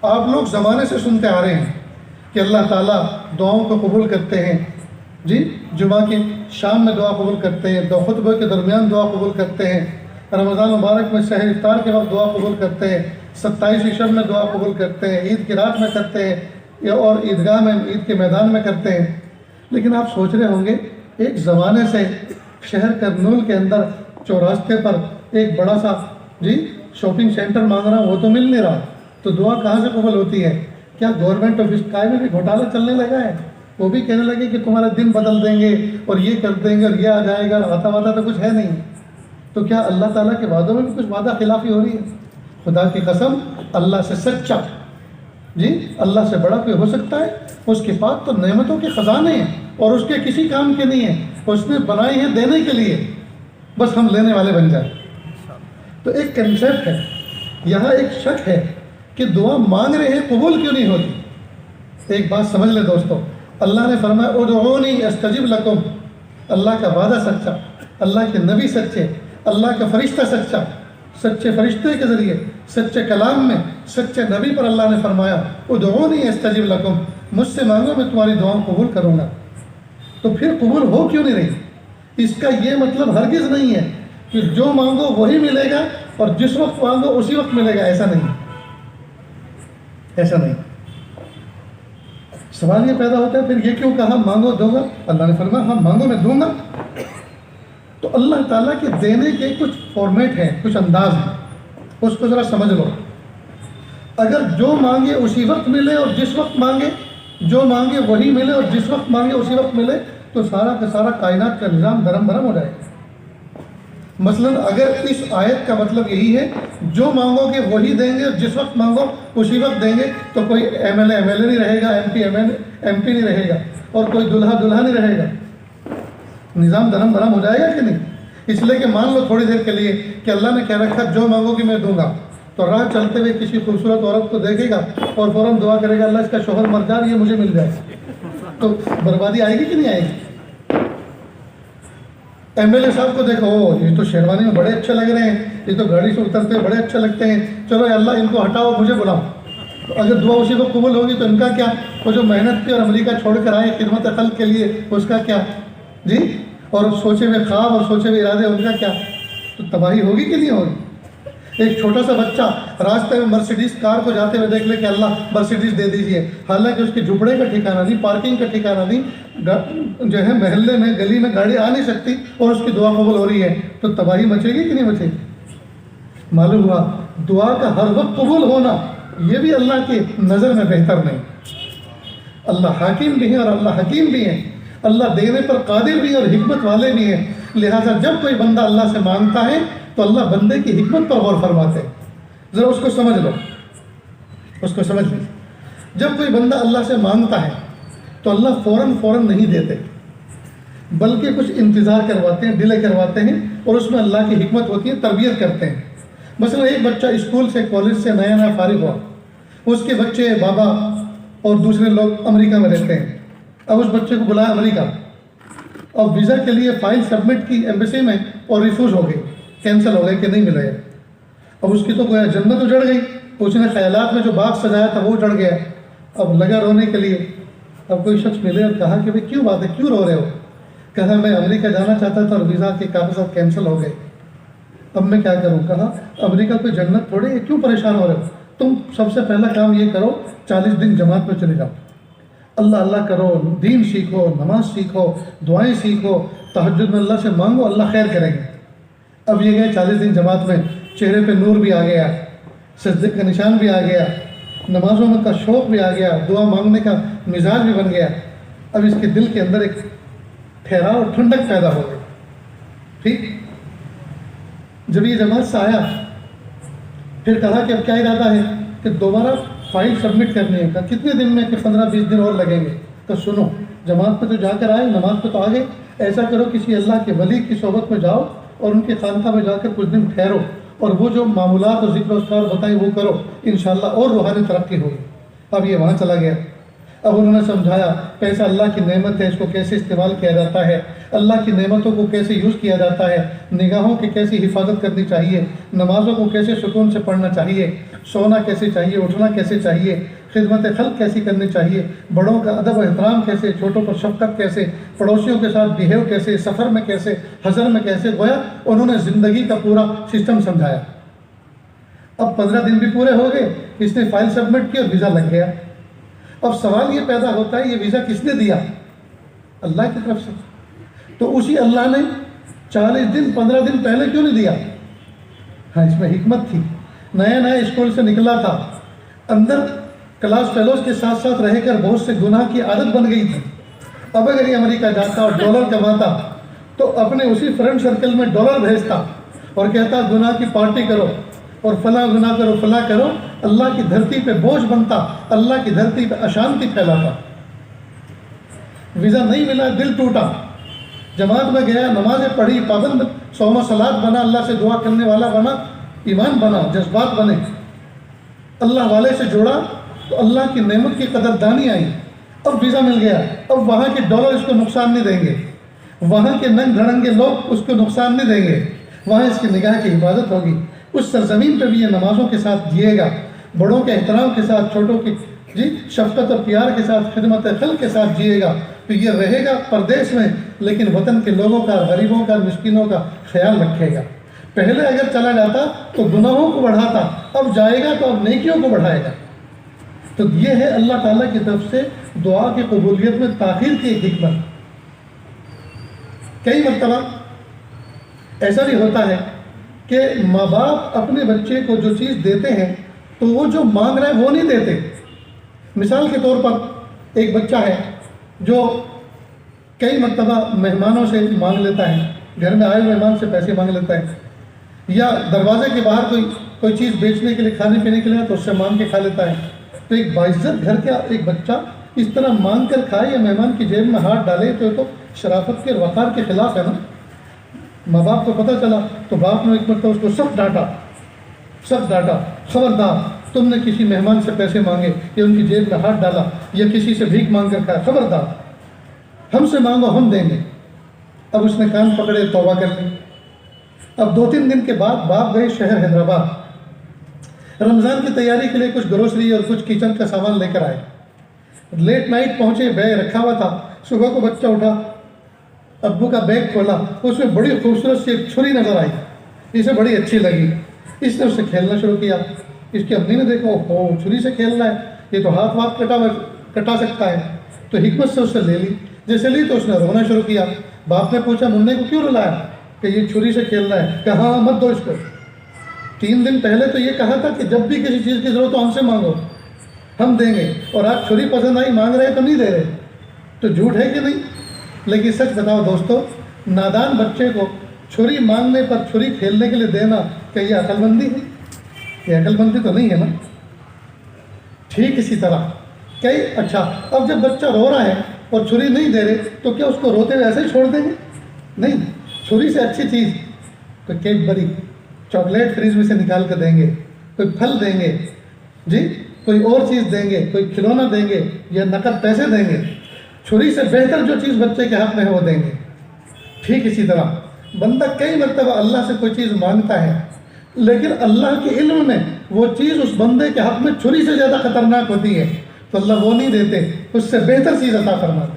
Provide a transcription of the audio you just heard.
آپ لوگ زمانے سے سنتے آ رہے ہیں کہ اللہ تعالیٰ دعاؤں کو قبول کرتے ہیں، جی جمعہ کی شام میں دعا قبول کرتے ہیں، دو خطبہ کے درمیان دعا قبول کرتے ہیں، رمضان مبارک میں سحر افطار کے وقت دعا قبول کرتے ہیں، 27 شب میں دعا قبول کرتے ہیں، عید کی رات میں کرتے ہیں یا اور عیدگاہ میں عید کے میدان میں کرتے ہیں۔ لیکن آپ سوچ رہے ہوں گے ایک زمانے سے شہر کرنول کے اندر چوراستے پر ایک بڑا سا شاپنگ سینٹر مانگ رہا ہوں، وہ تو مل نہیں رہا، تو دعا کہاں سے قبول ہوتی ہے؟ کیا گورنمنٹ آف اسکائی میں بھی گھوٹالہ چلنے لگا ہے؟ وہ بھی کہنے لگے کہ تمہارا دن بدل دیں گے اور یہ کر دیں گے اور یہ آ جائے گا، آتا واتا تو کچھ ہے نہیں۔ تو کیا اللہ تعالیٰ کے وعدوں میں بھی کچھ وعدہ خلافی ہو رہی ہے؟ خدا کی قسم، اللہ سے سچا اللہ سے بڑا کوئی ہو سکتا ہے؟ اس کے پاس تو نعمتوں کے خزانے ہیں اور اس کے کسی کام کے نہیں ہیں، اس نے بنائی ہیں دینے کے لیے، بس ہم لینے والے بن جائیں۔ تو ایک کنسیپٹ ہے یہاں، ایک شک ہے کہ دعا مانگ رہے ہیں قبول کیوں نہیں ہوتی؟ ایک بات سمجھ لیں دوستو، اللہ نے فرمایا ادعونی استجب لکم، اللہ کا وعدہ سچا، اللہ کے نبی سچے، اللہ کا فرشتہ سچا، سچے فرشتے کے ذریعے سچے کلام میں سچے نبی پر اللہ نے فرمایا ادعونی استجب لکم، مجھ سے مانگو میں تمہاری دعاؤں قبول کروں گا۔ تو پھر قبول ہو کیوں نہیں رہی؟ اس کا یہ مطلب ہرگز نہیں ہے کہ جو مانگو وہی ملے گا اور جس وقت مانگو اسی وقت ملے گا، ایسا نہیں، ایسا نہیں۔ سوال یہ پیدا ہوتا ہے پھر یہ کیوں کہا مانگو دوں گا؟ اللہ نے فرمایا ہاں مانگو میں دوں گا۔ تو اللہ تعالیٰ کے دینے کے کچھ فارمیٹ ہیں، کچھ انداز ہیں، اس کو ذرا سمجھ لو۔ اگر جو مانگے اسی وقت ملے اور جس وقت مانگے، جو مانگے وہی ملے اور جس وقت مانگے اسی وقت ملے، تو سارا کا سارا کائنات کا نظام دھرم بھرم ہو جائے گا۔ مثلاً اگر اس آیت کا مطلب یہی ہے جو مانگو گے وہی دیں گے اور جس وقت مانگو اسی وقت دیں گے، تو کوئی ایم ایل اے نہیں رہے گا، ایم پی نہیں رہے گا، اور کوئی دلہا نہیں رہے گا، نظام دھرم بھرم ہو جائے گا کہ نہیں؟ اس لیے کہ مان لو تھوڑی دیر کے لیے کہ اللہ نے کہہ رکھا جو مانگو گی میں دوں گا، تو راہ چلتے ہوئے کسی خوبصورت عورت کو دیکھے گا اور فوراً دعا کرے گا اللہ اس کا شوہر مر جائے یہ مجھے مل جائے، تو بربادی آئے گی کہ نہیں آئے گی؟ ایم ایل اے صاحب کو دیکھو، یہ تو شیروانی میں بڑے اچھے لگ رہے ہیں، یہ تو گاڑی سے اترتے ہوئے بڑے اچھے لگتے ہیں، چلو اللہ ان کو ہٹاؤ مجھے بلاؤ۔ تو اگر دعا اسی کو قبول ہوگی تو ان کا کیا؟ وہ جو محنت کی اور امریکہ چھوڑ کر آئے خدمت خلق کے لیے، اس کا کیا؟ اور سوچے ہوئے خواب اور سوچے ہوئے ارادے، ان کا کیا؟ تو تباہی ہوگی کہ نہیں ہوگی؟ ایک چھوٹا سا بچہ راستے میں مرسیڈیز کار کو جاتے ہوئے دیکھ لے کہ اللہ مرسیڈیز دے دیجئے، حالانکہ اس کے جھپڑے کا ٹھکانہ نہیں، پارکنگ کا ٹھکانہ نہیں، جو ہے محلے میں گلی میں گاڑی آ نہیں سکتی اور اس کی دعا قبول ہو رہی ہے، تو تباہی مچے گی کہ نہیں مچے گی؟ معلوم ہوا دعا کا ہر وقت قبول ہونا یہ بھی اللہ کی نظر میں بہتر نہیں۔ اللہ حاکم بھی ہیں اور اللہ حکیم بھی ہیں، اللہ دینے پر قادر بھی اور حکمت والے بھی ہیں، لہٰذا جب کوئی بندہ اللہ سے مانگتا ہے تو اللہ بندے کی حکمت پر غور فرماتے ہیں۔ ذرا اس کو سمجھ لو، اس کو سمجھ لیں۔ جب کوئی بندہ اللہ سے مانگتا ہے تو اللہ فوراً نہیں دیتے، بلکہ کچھ انتظار کرواتے ہیں، ڈیلے کرواتے ہیں، اور اس میں اللہ کی حکمت ہوتی ہے، تربیت کرتے ہیں۔ مثلا ایک بچہ اسکول سے کالج سے نیا فارغ ہوا، اس کے بچے بابا اور دوسرے لوگ امریکہ میں رہتے ہیں، اب اس بچے کو بلایا امریکہ، اب ویزا کے لیے فائل سبمٹ کی ایمبیسی میں اور ریفیوز ہو گئی، کینسل ہو گئی کہ نہیں ملے گا۔ اب اس کی تو گویا جنت اجڑ گئی، اس نے خیالات میں جو باغ سجایا تھا وہ اجڑ گیا، اب لگا رونے کے لیے۔ اب کوئی شخص ملے اور کہا کہ بھئی کیوں بات ہے، کیوں رو رہے ہو؟ کہا میں امریکہ جانا چاہتا تھا اور ویزا کے کاغذات کینسل ہو گئے، اب میں کیا کروں؟ کہا امریکہ کوئی جنت تھوڑی ہے، کیوں پریشان ہو رہے ہو؟ تم سب سے پہلا کام یہ کرو 40 دن جماعت میں چلے جاؤ، اللہ کرو، دین سیکھو، نماز سیکھو، دعائیں سیکھو، تہجد میں اللہ سے مانگو، اللہ خیر کریں گے۔ اب یہ گئے 40 دن جماعت میں، چہرے پہ نور بھی آ گیا، سجدے کا نشان بھی آ گیا، نمازوں میں کا شوق بھی آ گیا، دعا مانگنے کا مزاج بھی بن گیا۔ اب اس کے دل کے اندر ایک ٹھہراؤ اور ٹھنڈک پیدا ہو گئی۔ ٹھیک، جب یہ جماعت سے آیا پھر کہا کہ اب کیا ارادہ ہے کہ دوبارہ فائل سبمٹ کرنی ہے۔ کہا کتنے دن میں؟ کہ 15-20 دن اور لگیں گے۔ تو سنو، جماعت میں تو جا کر آئے، نماز پہ تو آ گئے، ایسا کرو کسی اللہ کے ولی کی صحبت میں جاؤ اور ان کے خانقاہ میں جا کر کچھ دن ٹھہرو اور وہ جو معمولات اور ذکر و اذکار بتائیں وہ کرو، انشاءاللہ اور روحانی ترقی ہوگی۔ اب یہ وہاں چلا گیا۔ اب انہوں نے سمجھایا پیسہ اللہ کی نعمت ہے، اس کو کیسے استعمال کیا جاتا ہے، اللہ کی نعمتوں کو کیسے یوز کیا جاتا ہے، نگاہوں کی کیسی حفاظت کرنی چاہیے، نمازوں کو کیسے سکون سے پڑھنا چاہیے، سونا کیسے چاہیے، اٹھنا کیسے چاہیے، خدمت خلق کیسی کرنی چاہیے، بڑوں کا ادب و احترام کیسے، چھوٹوں پر شفقت کیسے، پڑوسیوں کے ساتھ بیہیو کیسے، سفر میں کیسے، حضر میں کیسے، گویا انہوں نے زندگی کا پورا سسٹم سمجھایا۔ اب 15 دن بھی پورے ہو گئے، اس نے فائل سبمٹ کی اور ویزا لگ گیا۔ اب سوال یہ پیدا ہوتا ہے یہ ویزا کس نے دیا؟ اللہ کی طرف سے۔ تو اسی اللہ نے 40 دن 15 دن پہلے کیوں نہیں دیا؟ ہاں اس میں حکمت تھی۔ نیا نیا اسکول سے نکلا تھا، اندر کلاس فیلوز کے ساتھ ساتھ رہ کر بہت سے گناہ کی عادت بن گئی تھی۔ اب اگر یہ امریکہ جاتا اور ڈالر کماتا تو اپنے اسی فرینڈ سرکل میں ڈالر بھیجتا اور کہتا گناہ کی پارٹی کرو اور فلاں گناہ کرو فلاں کرو، اللہ کی دھرتی پہ بوجھ بنتا، اللہ کی دھرتی پہ اشانتی پھیلاتا۔ ویزا نہیں ملا، دل ٹوٹا، جماعت میں گیا، نمازیں پڑھی، پابند صوم و صلات بنا، اللہ سے دعا کرنے والا بنا، ایمان بنا، جذبات بنے، اللہ والے سے جوڑا تو اللہ کی نعمت کی قدردانی آئی۔ اب ویزا مل گیا، اب وہاں کے ڈالر اس کو نقصان نہیں دیں گے، وہاں کے ننگ دھڑنگے لوگ اس کو نقصان نہیں دیں گے، وہاں اس کی نگاہ کی حفاظت ہوگی۔ اس سرزمین پہ بھی یہ نمازوں کے ساتھ جیے گا، بڑوں کے احترام کے ساتھ، چھوٹوں کی شفقت اور پیار کے ساتھ، خدمت خلق کے ساتھ جیے گا، تو یہ رہے گا پردیس میں لیکن وطن کے لوگوں کا، غریبوں کا، مسکینوں کا خیال رکھے گا۔ پہلے اگر چلا جاتا تو گناہوں کو بڑھاتا، اب جائے گا تو اب نیکیوں کو بڑھائے گا۔ تو یہ ہے اللہ تعالیٰ کی طرف سے دعا کی قبولیت میں تاخیر کی ایک حکمت۔ کئی مرتبہ ایسا بھی ہوتا ہے کہ ماں باپ اپنے بچے کو جو چیز دیتے ہیں تو وہ جو مانگ رہا ہے وہ نہیں دیتے۔ مثال کے طور پر ایک بچہ ہے جو کئی مرتبہ مہمانوں سے مانگ لیتا ہے، گھر میں آئے مہمان سے پیسے مانگ لیتا ہے، یا دروازے کے باہر کوئی چیز بیچنے کے لیے، کھانے پینے کے لیے تو اس سے مانگ کے کھا لیتا ہے۔ تو ایک باعزت گھر کا ایک بچہ اس طرح مانگ کر کھائے یا مہمان کی جیب میں ہاتھ ڈالے تو شرافت کے اور وقار کے خلاف ہے نا۔ ماں باپ کو پتہ چلا تو باپ نے ایک مرتبہ اس کو سخت ڈانٹا، خبردار تم نے کسی مہمان سے پیسے مانگے یا ان کی جیب میں ہاتھ ڈالا یا کسی سے بھیک مانگ کر کھایا، خبردار ہم سے مانگو ہم دیں گے۔ اب اس نے کان پکڑے، توبہ کر لی۔ اب 2-3 دن کے بعد باپ گئے شہر حیدرآباد، رمضان کی تیاری کے لیے کچھ گروسری اور کچھ کچن کا سامان لے کر آئے۔ لیٹ نائٹ پہنچے، بیگ رکھا ہوا تھا، صبح کو بچہ اٹھا، ابو کا بیگ کھولا، اس میں بڑی خوبصورت سی ایک چھری نظر آئی، اسے بڑی اچھی لگی، اس نے اس سے کھیلنا شروع کیا۔ اس کی امی نے دیکھا اوہ چھری سے کھیل رہا ہے، یہ تو ہاتھ واتھ کٹا سکتا ہے، تو حکمت سے اس سے لے لی۔ جیسے لی تو اس نے رونا شروع کیا۔ باپ نے پوچھا منع کو کیوں رلایا کہ یہ چھری سے کھیل رہا ہے؟ کہ ہاں مت دو اس کو، 3 دن پہلے تو یہ کہا تھا کہ جب بھی کسی چیز کی ضرورت ہو ہم سے مانگو ہم دیں گے، اور آج چھری پسند آئی مانگ رہے تو نہیں دے رہے، تو جھوٹ ہے کہ نہیں؟ لیکن سچ بتاؤ دوستو، نادان بچے کو چھری مانگنے پر چھری کھیلنے کے لیے دینا، کہ یہ عقل مندی ہے؟ یہ عقل مندی تو نہیں ہے نا۔ ٹھیک اسی طرح اچھا اب جب بچہ رو رہا ہے اور چھری نہیں دے رہے تو کیا اس کو روتے ہوئے ایسے ہی چھوڑ دیں گے؟ نہیں، چھری سے اچھی چیز کوئی کیڈبری چاکلیٹ فریج میں سے نکال کر دیں گے، کوئی پھل دیں گے، کوئی اور چیز دیں گے، کوئی کھلونا دیں گے یا نقد پیسے دیں گے۔ چھری سے بہتر جو چیز بچے کے حق میں ہے وہ دیں گے۔ ٹھیک اسی طرح بندہ کئی مرتبہ اللہ سے کوئی چیز مانگتا ہے لیکن اللہ کے علم میں وہ چیز اس بندے کے حق میں چھری سے زیادہ خطرناک ہوتی ہے، تو اللہ وہ نہیں دیتے، اس سے بہتر چیز عطا فرماتے۔